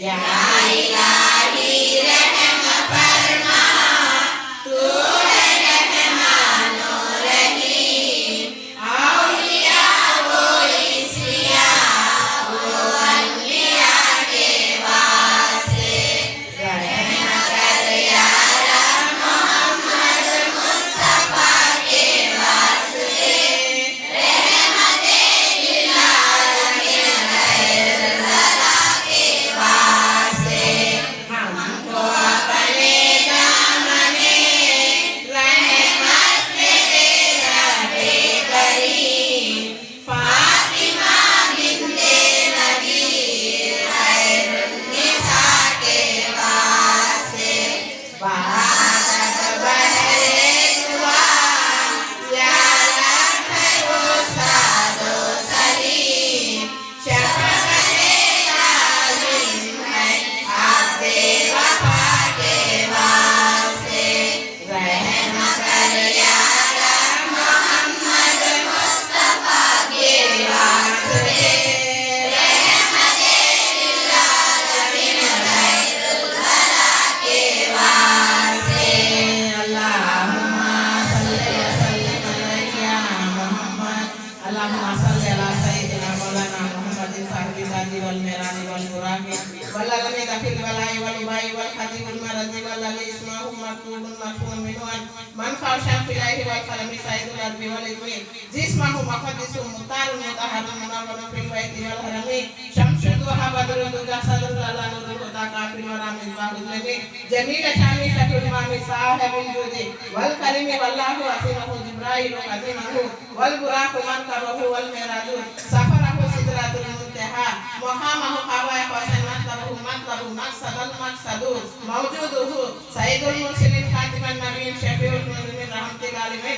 या इलाही रहम फरमा, तू है रहमानो रहीम। औलिया वो इसलिया, वो अनबिया के वास्ते, रहम कर या रब मोहम्मद मुस्तफा के वास्ते। रहमते लिल आलमीन खैर ज़रा के वास्ते, हमको अपने दामने रहमत में तेरा बेकरीम। फातिमा बिन्ते नबी खैरुन्निसा के वास्ते, बहादत बहरे दुआ, या रब है वो सादो सलीम। शफ़क़ते काज़िम है आपके वफ़ा के वास्ते, रहम कर या रब मोहम्मद मुस्तफा के वास्ते। रहमते लिल आलमीन खैरुल वरा के वास्ते। अल्लाहुम्मा सल्लि व सल्लिम अलैया मुहम्मद। अल्लाहुम्मा सल्लि अला सय्यिदिना मौलाना मुहम्मद साहिबि ज़ाति वल मेराज वल बुराक़ि वल अलमी ज़फ़िल वलाई वल इबाई वल खदी वल मरज़ि वल अली इस्माहु मकतूबुन मफ़हूम मिनहुन मन ख़ाशा फ़िलाहि वल क़लमी सय्यिदुल अरबी वल इज़्मी जिस्महु मुक़द्दिसुन मुतारुन मुतहहरुन मुनव्वरुन फ़िल बैति वल हरमी शम्सुद दुहा बदरुन दुजा सदरुल अला नूरुल हुदा काफ़िल वरा मिज़बाहुल नबी जमील शानी शफ़ीउल मामी साहिबुल जुदी वल करीमी वल्लाहु असीमहु जिब्राइल अज़ीमहु वल बुराक़ु मरकबहु वल मेराजु सफ़रहु सिदरातुल मुंतहा मुक़ामहु क़वाए क़ौसैन मतलबहु मक़सदुल मक़सदु मौजूदुहु सय्यिदुल मुरसलीन ख़ातिमुन नबिय्यीन शफ़ीउल मुज़निबीन रहमतिल आलमीन